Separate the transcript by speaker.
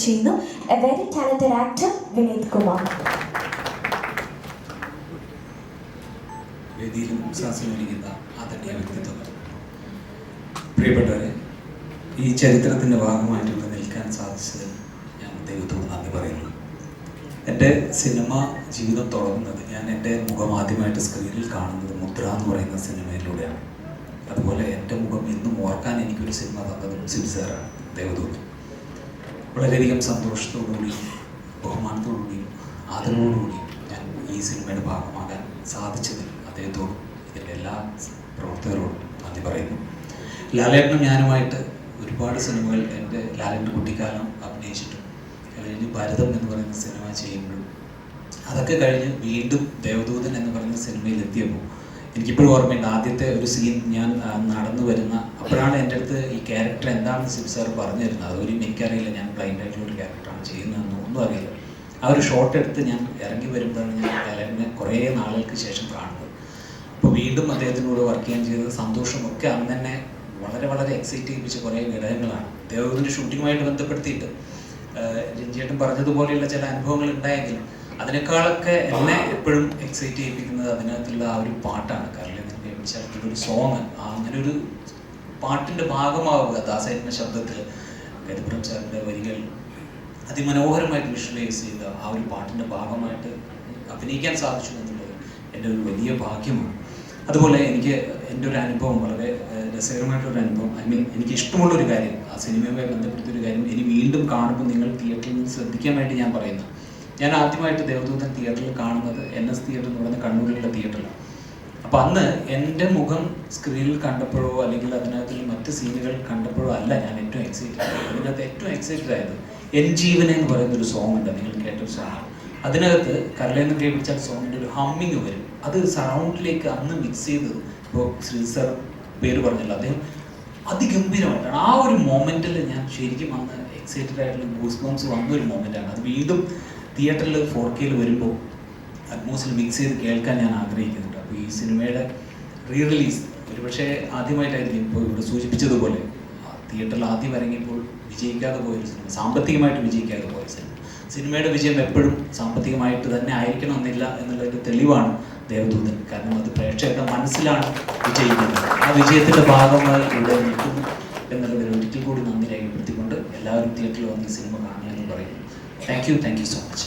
Speaker 1: ചെയ്യുന്നു. A very talented actor Vineeth Kumar.
Speaker 2: വേദിയിലും ശ്വാസമൊലിക്കുന്ന ആദരണീയ വ്യക്തിത്വങ്ങൾ, പ്രിയപ്പെട്ടവരെ, ഈ ചരിത്രത്തിൻ്റെ ഭാഗമായിട്ട് ഇവിടെ നിൽക്കാൻ സാധിച്ചതിൽ ഞാൻ ദൈവത്തോട് നന്ദി പറയുന്നു. എൻ്റെ സിനിമ ജീവിതം തുടങ്ങുന്നത്, ഞാൻ എൻ്റെ മുഖം ആദ്യമായിട്ട് സ്ക്രീനിൽ കാണുന്നത് മുദ്ര എന്ന് പറയുന്ന സിനിമയിലൂടെയാണ്. അതുപോലെ എൻ്റെ മുഖം ഇന്നും ഓർക്കാൻ എനിക്കൊരു സിനിമ തന്നതും സിബിസാറാണ്, ദേവദൂതൻ. വളരെയധികം സന്തോഷത്തോടുകൂടിയും ബഹുമാനത്തോടുകൂടിയും ആദരവോടുകൂടിയും ഞാൻ ഈ സിനിമയുടെ ഭാഗമാകാൻ സാധിച്ചതിൽ അദ്ദേഹത്തോടും ഇതിൻ്റെ എല്ലാ പ്രവർത്തകരോടും നന്ദി പറയുന്നു. ലാലേട്ടനും ഞാനുമായിട്ട് ഒരുപാട് സിനിമകൾ എൻ്റെ ലാലേട്ടൻ കുട്ടിക്കാലം അഭിനയിച്ചിട്ടും കഴിഞ്ഞ് ഭരതം എന്ന് പറയുന്ന സിനിമ ചെയ്യുമ്പോഴും അതൊക്കെ കഴിഞ്ഞ് വീണ്ടും ദേവദൂതൻ എന്ന് പറയുന്ന സിനിമയിൽ എത്തിയപ്പോൾ എനിക്കിപ്പോഴും ഓർമ്മയുണ്ട്, ആദ്യത്തെ ഒരു സീൻ ഞാൻ നടന്നു വരുന്ന അപ്പോഴാണ് എൻ്റെ അടുത്ത് ഈ ക്യാരക്ടർ എന്താണെന്ന് സിബി സാർ പറഞ്ഞു തരുന്നത്. അതുപോലെ എനിക്കറിയില്ല, ഞാൻ ബ്ലൈൻഡ് ആയിട്ടുള്ള ഒരു ക്യാരക്ടറാണ് ചെയ്യുന്നതെന്ന് ഒന്നും അറിയില്ല. ആ ഒരു ഷോട്ട് എടുത്ത് ഞാൻ ഇറങ്ങി വരുമ്പോഴാണ് ഞാൻ ലാലേട്ടനെ കുറേ നാളുകൾക്ക് ശേഷം കാണുന്നത്. അപ്പോൾ വീണ്ടും അദ്ദേഹത്തിനോട് വർക്ക് ചെയ്യാൻ ചെയ്തത് സന്തോഷമൊക്കെ അന്ന് തന്നെ വളരെ എക്സൈറ്റ് ചെയ്യിപ്പിച്ച കുറേ ഘടകങ്ങളാണ്. ദേവദൂതൻ്റെ ഷൂട്ടിങ്ങുമായിട്ട് ബന്ധപ്പെടുത്തിയിട്ട് രഞ്ജിയേട്ടൻ പറഞ്ഞതുപോലെയുള്ള ചില അനുഭവങ്ങൾ ഉണ്ടായെങ്കിലും അതിനേക്കാളൊക്കെ എന്നെ എപ്പോഴും എക്സൈറ്റ് ചെയ്യിപ്പിക്കുന്നത് അതിനകത്തുള്ള ആ ഒരു പാട്ടാണ്. കാരണം ഒരു സോങ്, അങ്ങനെ ഒരു പാട്ടിൻ്റെ ഭാഗമാവുക, ദാസേട്ടൻ്റെ ശബ്ദത്തിൽ കരിപ്പുറം സാറിൻ്റെ വരികൾ അതിമനോഹരമായിട്ട് വിഷ്വലൈസ് ചെയ്ത ആ ഒരു പാട്ടിൻ്റെ ഭാഗമായിട്ട് അഭിനയിക്കാൻ സാധിച്ചു എന്നുള്ളത് എൻ്റെ ഒരു വലിയ ഭാഗ്യമാണ്. അതുപോലെ എനിക്ക് എൻ്റെ ഒരു അനുഭവം, വളരെ രസകരമായിട്ടൊരു അനുഭവം, എനിക്ക് ഇഷ്ടമുള്ളൊരു കാര്യം, ആ സിനിമയുമായി ബന്ധപ്പെട്ടൊരു കാര്യം ഇനി വീണ്ടും കാണുമ്പോൾ നിങ്ങൾ തിയേറ്ററിൽ നിന്ന് ശ്രദ്ധിക്കാൻ വേണ്ടി ഞാൻ പറയുന്നു. ഞാൻ ആദ്യമായിട്ട് ദേവദൂതൻ തിയേറ്ററിൽ കാണുന്നത് NS തിയേറ്റർ എന്ന് പറയുന്ന കണ്ണൂരിലുള്ള തിയേറ്ററിലാണ്. അപ്പോൾ അന്ന് എൻ്റെ മുഖം സ്ക്രീനിൽ കണ്ടപ്പോഴോ അല്ലെങ്കിൽ അതിനകത്തുള്ള മറ്റ് സീനുകൾ കണ്ടപ്പോഴോ അല്ല ഞാൻ ഏറ്റവും എക്സൈറ്റഡ് ആയത്. അതിനകത്ത് ഏറ്റവും എക്സൈറ്റഡ് ആയത് എൻ ജീവനെ എന്ന് പറയുന്നൊരു സോങ് ഉണ്ട്, നിങ്ങൾ കേട്ടൊരു സോങ്. അതിനകത്ത് കരളേന്ന് കേൾപ്പിച്ചാൽ സോങ്ങിൻ്റെ ഒരു ഹമ്മിങ് വരും. അത് സറൗണ്ടിലേക്ക് അന്ന് മിക്സ് ചെയ്തത്, ഇപ്പോൾ ശ്രീ സാർ പേര് പറഞ്ഞല്ലോ, അദ്ദേഹം അതിഗംഭീരമായിട്ടാണ്. ആ ഒരു മൊമെൻറ്റിൽ ഞാൻ ശരിക്കും അന്ന് എക്സൈറ്റഡ് ആയിട്ടുള്ള ഗൂസ് ബംസ് വന്നൊരു മൊമെൻറ്റാണ്. അത് വീണ്ടും തിയേറ്ററിൽ 4K വരുമ്പോൾ അറ്റ്മോസിൽ മിക്സ് ചെയ്ത് കേൾക്കാൻ ഞാൻ ആഗ്രഹിക്കുന്നുണ്ട്. അപ്പോൾ ഈ സിനിമയുടെ റീ റിലീസ് ഒരുപക്ഷെ ആദ്യമായിട്ടായിരിക്കും, ഇപ്പോൾ ഇവിടെ സൂചിപ്പിച്ചതുപോലെ തിയേറ്ററിൽ ആദ്യം ഇറങ്ങിയപ്പോൾ വിജയിക്കാതെ പോയൊരു സിനിമ, സാമ്പത്തികമായിട്ട് വിജയിക്കാതെ പോയ സിനിമ. സിനിമയുടെ വിജയം എപ്പോഴും സാമ്പത്തികമായിട്ട് തന്നെ ആയിരിക്കണമെന്നില്ല എന്നുള്ളൊരു തെളിവാണ് ദേവദൂതൻ. കാരണം അത് പ്രേക്ഷകരുടെ മനസ്സിലാണ് വിജയിക്കുന്നത്. ആ വിജയത്തിൻ്റെ ഭാഗമായി ഇവിടെ നിൽക്കുന്നു എന്നുള്ളതിൽ ഒരിക്കൽ കൂടി നന്ദി രേഖപ്പെടുത്തിക്കൊണ്ട് എല്ലാവരും തിയേറ്ററിൽ വന്ന് ഈ സിനിമ കാണണമെന്ന് പറയുന്നു. Thank you so much.